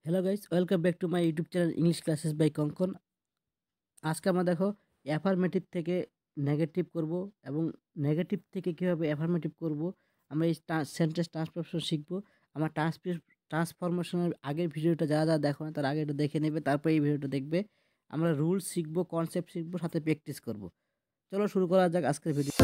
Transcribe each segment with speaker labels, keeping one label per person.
Speaker 1: Hello guys, welcome back to my YouTube channel English classes by Kankan. আজকে আমরা দেখো affirmative থেকে নেগেটিভ করব এবং নেগেটিভ থেকে কীভাবে অ্যাফার্মেটিভ করব আমরা এই সেন্টেন্স ট্রান্সফরমেশন শিখব। আমার ট্রান্সফরমেশনের আগের ভিডিওটা যারা যারা দেখো না তার আগে এটা দেখে নেবে, তারপর এই ভিডিওটা দেখবে। আমরা রুলস শিখবো, কনসেপ্ট শিখবো, সাথে প্র্যাকটিস করব। চলো শুরু করা যাক আজকের ভিডিও।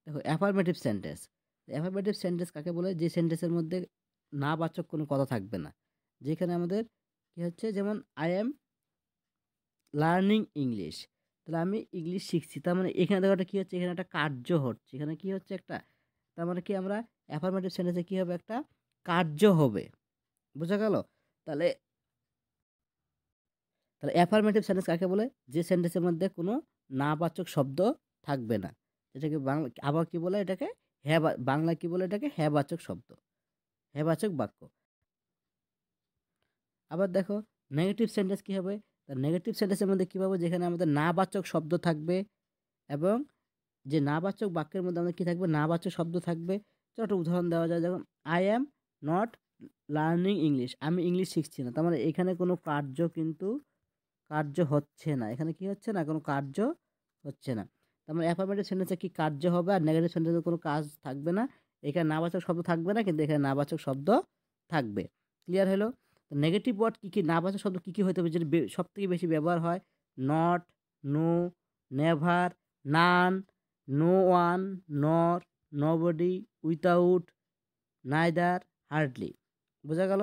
Speaker 1: দেখো অ্যাফার্মেটিভ সেন্টেন্স কাকে বলে? যে সেন্টেন্সের মধ্যে না বাচক কোনো কথা থাকবে না। যেখানে আমাদের কি হচ্ছে, যেমন আই এম লার্নিং ইংলিশ, তাহলে আমি ইংলিশ শিখছি, তার মানে এখানে দেখো একটা কী হচ্ছে, এখানে একটা কার্য হচ্ছে, এখানে কি হচ্ছে একটা, তার মানে কি আমরা অ্যাফার্মেটিভ সেন্টেন্সে কী হবে, একটা কার্য হবে। বোঝা গেল? তাহলে তাহলে অ্যাফার্মেটিভ সেন্টেন্স কাকে বলে? যে সেন্টেন্সের মধ্যে কোনো নাবাচক শব্দ থাকবে না। এটাকে বাংলা আবার কি বলে? এটাকে বাংলা কি বলে? এটাকে হ্যাবাচক শব্দ, হ্যাবাচক বাক্য। আবার দেখো নেগেটিভ সেন্টেন্স কি হবে? তার নেগেটিভ সেন্টেন্সের মধ্যে কী পাবো? যেখানে আমাদের নাবাচক শব্দ থাকবে এবং যে নাবাচক বাক্যের মধ্যে আমাদের কী থাকবে? নাবাচক শব্দ থাকবে। চলো একটা উদাহরণ দেওয়া যায়, যেমন I am not learning English, আমি ইংলিশ শিখছি না। তার মানে এখানে কোনো কার্য হচ্ছে না। এখানে কি হচ্ছে না? কোনো কার্য হচ্ছে না। তার মানে অ্যাফার্মেটিভ সেন্টেন্সে কি কার্য হবে, আর নেগেটিভ সেন্টেন্সে কোনো কাজ থাকবে না। এখানে নাবাচক শব্দ থাকবে না, কিন্তু এখানে নাবাচক শব্দ থাকবে। ক্লিয়ার হলো? তো নেগেটিভ ওয়ার্ড কী কী, নাবাচক শব্দ কী কী হতে হবে, যেটা সব থেকে বেশি ব্যবহার হয়? Not, no, never, none, no one, nor, nobody, without, neither, hardly. বোঝা গেল?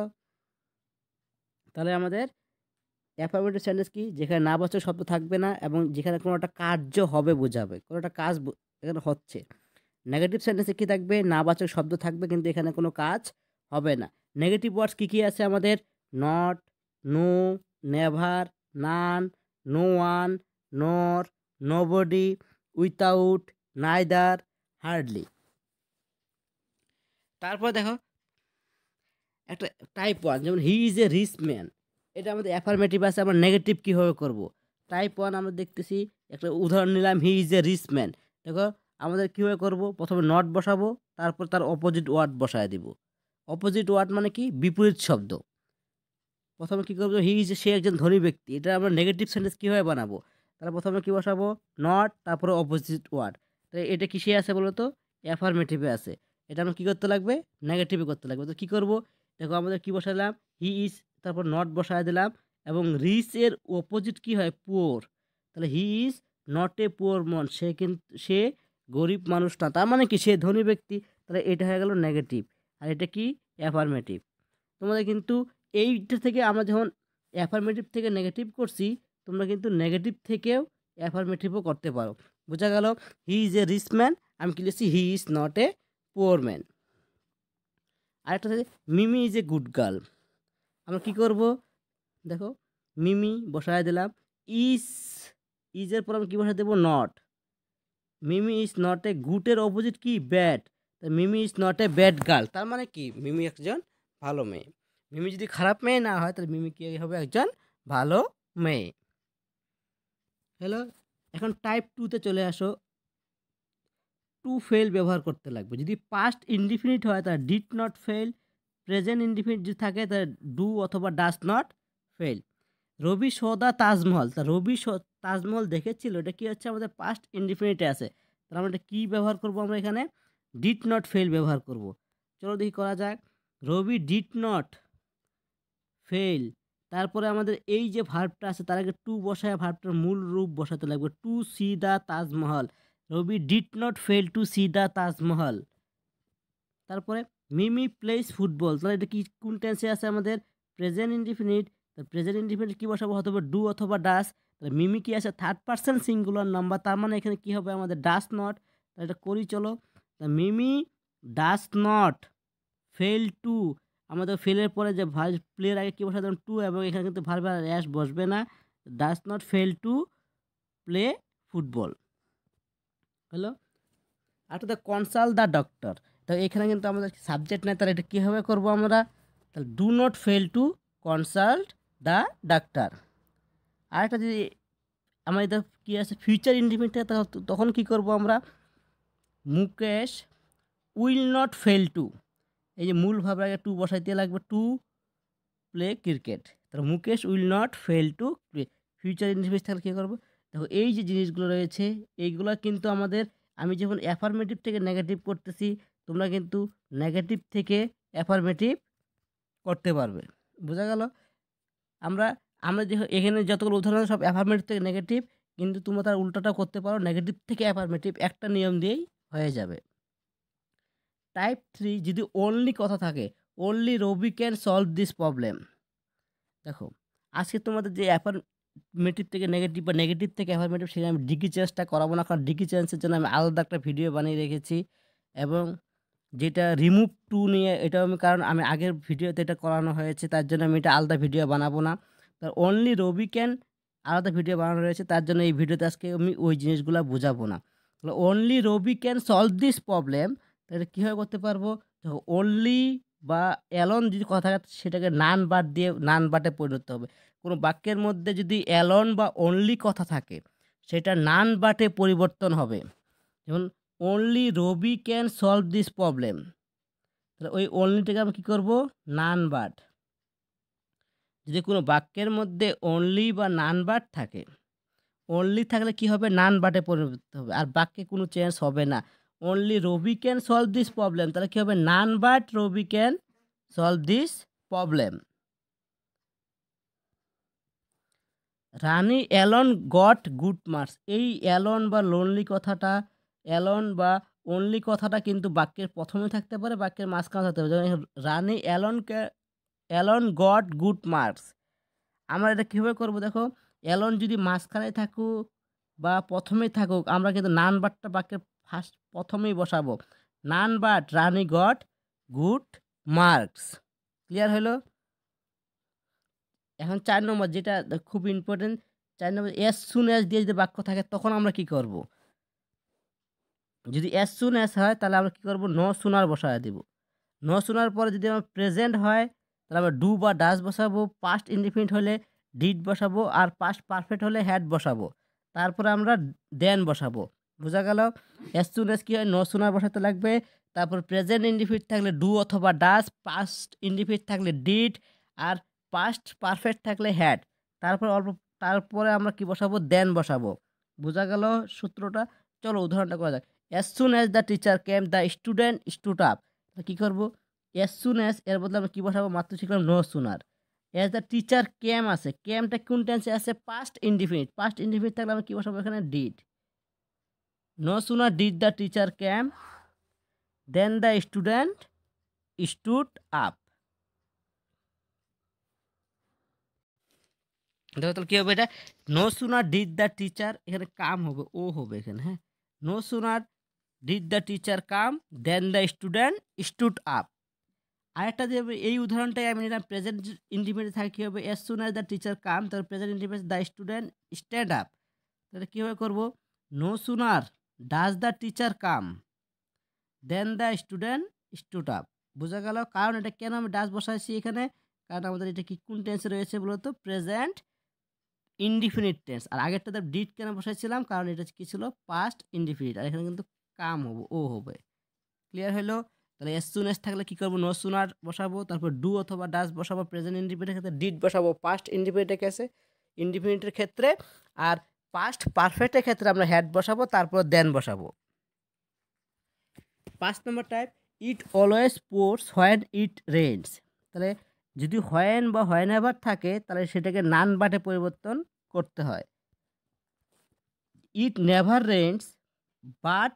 Speaker 1: তাহলে আমাদের অ্যাফার্মেটিভ সেন্টেন্স কি? যেখানে নাবাচক শব্দ থাকবে না এবং যেখানে কোনো একটা কার্য হবে বোঝাবে, কোনো একটা কাজ এখানে হচ্ছে। নেগেটিভ সেন্টেন্সে কি থাকবে? নাবাচক শব্দ থাকবে, কিন্তু এখানে কোনো কাজ হবে না। নেগেটিভ ওয়ার্ডস কি কি আছে আমাদের? Not, no, never, none, no one, nor, nobody, without, neither, hardly. তারপর দেখো একটা টাইপ ওয়ান, যেমন he is a rich man, এটা আমাদের অ্যাফার্মেটিভ আছে। আমরা নেগেটিভ কীভাবে করব? টাইপ ওয়ান আমরা দেখতেছি, একটা উদাহরণ নিলাম, he is a rich man. দেখো আমাদের কীভাবে করব? প্রথমে নট বসাবো, তারপর তার অপোজিট ওয়ার্ড বসায় দিব। অপোজিট ওয়ার্ড মানে কি? বিপরীত শব্দ। প্রথমে কী করবো? হি ইজ, সে একজন ধনী ব্যক্তি, এটা আমরা নেগেটিভ সেন্টেন্স কীভাবে বানাবো? তাহলে প্রথমে কী বসাবো? নট, তারপরে অপোজিট ওয়ার্ড। তাই এটা কিসে আছে বলো তো? অ্যাফার্মেটিভে আছে। এটা আমরা কী করতে লাগবে? নেগেটিভে করতে লাগবে। তো কী করবো? দেখো আমাদের কী বসালাম? হি ইজ, তারপর নট বসায় দিলাম, এবং রিচ এর অপোজিট কী হয়? পুওর। তাহলে he is not a poor man, সে গরিব মানুষ না, তার মানে কি? সে ধনী ব্যক্তি। তাহলে এটা হয়ে গেল নেগেটিভ, আর এটা কি? অ্যাফার্মেটিভ। তোমাদের কিন্তু এইটা থেকে আমরা যখন অ্যাফার্মেটিভ থেকে নেগেটিভ করছি, তোমরা কিন্তু নেগেটিভ থেকেও অ্যাফার্মেটিভও করতে পারো। বোঝা গেল? He is a rich man, আমি কি লিখছি? He is not a poor man. আরেকটা আছে Mimi is a good girl, আমরা কি করব? দেখো মিমি বসায় দিলাম, ইজ, ইজের পর আমি কী বসায় দেবো? Not. Mimi is not a, গুডের অপোজিট কি? Bad. Mimi is not a bad girl, তার মানে কি? মিমি একজন ভালো মেয়ে। মিমি যদি খারাপ মেয়ে না হয়, তাহলে মিমি কি হবে? একজন ভালো মেয়ে। হ্যালো, এখন টাইপ টুতে চলে আসো। টু ফেল ব্যবহার করতে লাগবে। যদি পাস্ট ইনডিফিনিট হয় তাহলে did not fail, present indefinite যদি থাকে তাহলে ডু অথবা ডাজ নট ফেল। রবি সদা তাজমহল, তা রবি তাজমহল দেখেছিল, এটা কি হচ্ছে? আমাদের পাস্ট ইনডিফিনিটে আছে। তাহলে আমরা এটা কী ব্যবহার করব? আমরা এখানে ডিড নট ফেল ব্যবহার করব। চলো দেখি করা যাক। রবি ডিড নট ফেল, তারপরে আমাদের এই যে ভার্বটা আছে তার আগে টু বসায় ভার্বটার মূল রূপ বসাতে লাগবে, to see the Taj Mahal. Rabi did not fail to see the Taj Mahal. তারপরে মিমি প্লেস ফুটবল, তাহলে এটা কি, কোন টেন্সে আছে আমাদের? Present indefinite. প্রেজেন্ট ইনডিফিনিট কি বসাবো? হতে হবে ডু অথবা ডাস। তাহলে মিমি কি আছে? থার্ড পার্সন সিঙ্গুলার নাম্বার, তার মানে এখানে কি হবে আমাদের? Does not. তাহলে এটা করি চলো। মিমি ডাস নট ফেল টু, আমাদের ফেলের পরে যে প্লের আগে কী বসাতে? টু, এবং এখানে কিন্তু ভার্বের অ্যাস বসবে না। Does not fail to play football. Hello, are to the consult the doctor, তো এখানে কিন্তু আমাদের সাবজেক্ট নেই, তাহলে এটা কীভাবে করবো আমরা? তাহলে do not fail to consult the doctor. আর একটা যদি আমাদের কি আছে ফিউচার ইনডিফিনিট, তখন কি করব আমরা, Mukesh will not fail two, এই যে মূল ভাব আগে টু বসাইতে লাগবে, টু প্লে ক্রিকেট। তাহলে Mukesh will not fail to play, future indefinite থাকলে কী করবো, দেখো এই যে জিনিসগুলো রয়েছে এইগুলো কিন্তু আমাদের, আমি যখন অ্যাফার্মেটিভ থেকে নেগেটিভ করতেছি তোমরা কিন্তু নেগেটিভ থেকে অ্যাফার্মেটিভ করতে পারবে। বোঝা গেল? আমরা আমরা যে এখানে যতগুলো উদাহরণ সব অ্যাফার্মেটিভ থেকে নেগেটিভ, কিন্তু তোমরা তার উল্টাটাও করতে পারো, নেগেটিভ থেকে অ্যাফার্মেটিভ, একটা নিয়ম দিয়েই হয়ে যাবে। টাইপ 3 যদি অনলি কথা থাকে, only Rabi can solve this problem. দেখো আজকে তোমাদের যে অ্যাফার্মেটিভ থেকে নেগেটিভ বা নেগেটিভ থেকে অ্যাফার্মেটিভ, সেখানে আমি ডিগ্রি চেঞ্জটা করাবো না, কারণ ডিগ্রি চেঞ্জের জন্য আমি আলাদা একটা ভিডিও বানিয়ে রেখেছি। এবং যেটা রিমুভ টু নিয়ে, এটাও আমি, কারণ আমি আগের ভিডিওতে এটা করানো হয়েছে, তার জন্য আমি এটা আলাদা ভিডিও বানাবো না। তার অনলি রবি ক্যান আলাদা ভিডিও বানানো রয়েছে, তার জন্য এই ভিডিওতে আজকে আমি ওই জিনিসগুলো বোঝাবো না। তাহলে only Rabi can solve this problem, তাহলে কীভাবে করতে পারবো, দেখো অনলি বা অ্যালন যদি কথা থাকে সেটাকে নান বাট দিয়ে নান বাটে পরিণত হবে। কোনো বাক্যের মধ্যে যদি অ্যালন বা অনলি কথা থাকে সেটা নান বাটে পরিবর্তন হবে। যেমন only Rabi can solve this problem, তাহলে ওই অনলিটাকে আমি কী করবো, নান বাট। যদি কোনো বাক্যের মধ্যে অনলি বা নান বাট থাকে, অনলি থাকলে কি হবে, নান বাটে পরিবর্তিত হবে, আর বাক্যে কোনো চেঞ্জ হবে না। Only Rabi can solve this problem, তাহলে কী হবে, none but Rabi can solve this problem. Rani alone got good marks, এই অ্যালন বা লোনলি কথাটা, অ্যালন বা অনলি কথাটা কিন্তু বাক্যের প্রথমে থাকতে পারে, বাক্যের মাঝখানে থাকতে পারে। যেমন রানী অ্যালন গট গুড মার্কস, আমরা এটা কীভাবে করবো, দেখো অ্যালন যদি মাঝখানে থাকুক বা প্রথমেই থাকুক, আমরা কিন্তু নান বাটটা বাক্যের ফার্স্ট প্রথমেই বসাবো, none but Rani goat good marks. Clear হলো? এখন 4 নম্বর যেটা খুব ইম্পর্টেন্ট, 4 নম্বর অ্যাজ সুন অ্যাজ দিয়ে যদি বাক্য থাকে তখন আমরা কি করব, যদি অ্যাজ সুন অ্যাজ হয় তাহলে আমরা কি করব, নো সুনার বসায় দেব। নো সুনার পরে যদি আমার প্রেজেন্ট হয় তাহলে আমরা ডু বা ডাস বসাবো, পাস্ট ইনডিফিনিট হলে ডিড বসাবো, আর পাস্ট পারফেক্ট হলে হ্যাড বসাবো, তারপরে আমরা দেন বসাবো। বোঝা গেল? অ্যাজ সুন অ্যাজ কী হয়, নো সুনার বসাতে লাগবে, তারপর প্রেজেন্ট ইনডিফিনিট থাকলে ডু অথবা ডাস, পাস্ট ইনডিফিনিট থাকলে ডিড, আর পাস্ট পারফেক্ট থাকলে হ্যাড, তারপরে আমরা কি বসাবো, দেন বসাবো। বোঝা গেল সূত্রটা? চলো উদাহরণটা করা যাক। As soon as the teacher came the student stood up, কী করবো, অ্যাজ সুন অ্যাজ এর বদলে আমরা কী বসাবো, মাত্র শিখলাম no sooner. As the teacher came আছে, কেমটা কোন টেন্সে আছে, পাস্ট ইনডিফিনিট, পাস্ট ইনডিফিনিট থাকলে আমরা কী বসাবো এখানে, did. No sooner did the teacher came then the student stood up. দেখো তাহলে কী হবে এটা, no sooner did the teacher, এখানে কাম হবে, ও হবে এখানে, হ্যাঁ, no sooner did the teacher come then the student stood up. আরেকটা যে এই উদাহরণটাই আমি নিলাম, প্রেজেন্ট ইন্ডিফিনিট থাকে কী হবে, as soon as the teacher come, তাহলে present indefinite the student stand up, তাহলে কীভাবে করবো, no sooner does the teacher come then the student stood up. বোঝা গেল? কারণ এটা কেন আমি ডাজ বসাইছি এখানে, কারণ আমাদের এটা কি কোন টেন্সে রয়েছে বলতো, প্রেজেন্ট ইনডিফিনিট টেন্স। আর আগেরটাতে ডিড কেন বসাইছিলাম, কারণ এটা কি ছিল, পাস্ট ইনডিফিনিট, আর এখানে কিন্তু কাম হবে, ও হবে। ক্লিয়ার হলো? তাহলে এস সুন এস থাকলে কী করবো, নো সুনার বসাবো, তারপর ডু অথবা ডাস বসাবো, প্রেজেন্ট ইনডিফিনিটের ক্ষেত্রে ডিড বসাবো, পাস্ট ইনডিফিনিটের ক্ষেত্রে, আর পাস্ট পারফেক্টের ক্ষেত্রে আমরা হ্যাড বসাবো, তারপর দেন বসাবো। 5 number type, it always pours when it rains, তাহলে যদি হোয়েন বা হোয়েনেভার থাকে তাহলে সেটাকে নান বাটে পরিবর্তন করতে হয়। ইট never rains but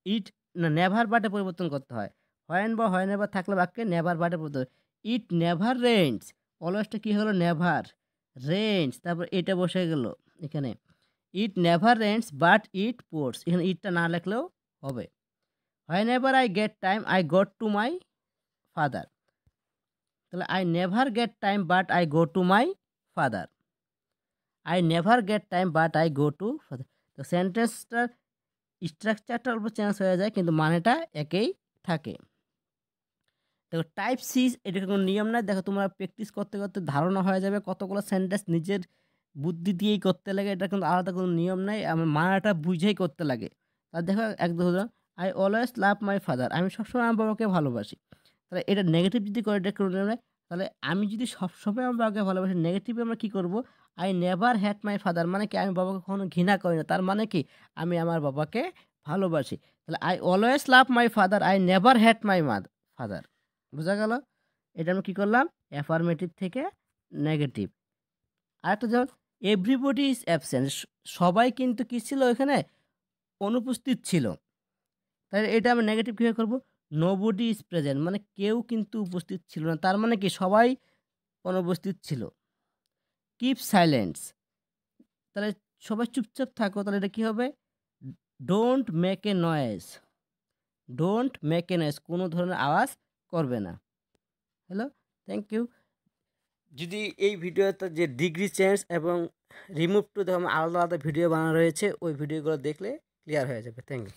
Speaker 1: it never বাটে পরিবর্তন করতে হয়। হোয়েন বা হোয়েনেভার থাকলে বাক্যে নেভার বাটে পরিবর্তন। ইট নেভার রেইনস, অলওয়েজটা কী হলো, নেভার রেইনস, তারপর এটা বসে গেল এখানে, it never rains but it pours, এখানে ইটটা না লিখলেও হবে। Whenever I get time I go to my father, তাহলে I never get time but I go to my father, I never get time but I go to father. তো সেন্টেন্সটার স্ট্রাকচারটা অল্প চেঞ্জ হয়ে যায় কিন্তু মানেটা একই থাকে। দেখো টাইপ সি, এটা কোনো নিয়ম নাই, দেখো তোমরা প্র্যাকটিস করতে করতে ধারণা হয়ে যাবে, কতগুলো সেন্টেন্স নিজের বুদ্ধি দিয়েই করতে লাগে, এটা কিন্তু আলাদা কোনো নিয়ম নাই, আমার মানাটা বুঝেই করতে লাগে। আর দেখো একদম উদাহরণ, I always love my father, আমি সবসময় আমার বাবাকে ভালোবাসি। তাহলে এটা নেগেটিভ যদি করে এটা কোনো নিয়ম নাই। তাহলে আমি যদি সবসময় আমার বাবাকে ভালোবাসি, নেগেটিভে আমরা কী করব, I never hate my father মানে কি আমি বাবাকে কখনো ঘৃণা করি না, তার মানে কি আমি আমার বাবাকে ভালোবাসি। তাহলে I always love my father, I never hate my father. বোঝা গেল? এটা আমি কী করলাম, অ্যাফার্মেটিভ থেকে নেগেটিভ। আরেকটা যেমন এভরিবডি ইজ অ্যাবসেন্ট, সবাই কিন্তু কী ছিল এখানে, অনুপস্থিত ছিল। তাহলে এটা আমি নেগেটিভ কীভাবে করবো, নোবডি ইজ প্রেজেন্ট মানে কেউ কিন্তু উপস্থিত ছিল না, তার মানে কি সবাই অনুপস্থিত ছিল। কিপ সাইলেন্স, তাহলে সবাই চুপচাপ থাকো, তাহলে এটা কী হবে, don't make a noise, don't make a noise কোনো ধরনের আওয়াজ করবে না। Hello, thank you. যদি এই ভিডিওতে যে ডিগ্রি চেঞ্জ এবং রিমুভ টু আলাদা আলাদা ভিডিও বানানো রয়েছে, ওই ভিডিওগুলো দেখলে ক্লিয়ার হয়ে যাবে। Thank you.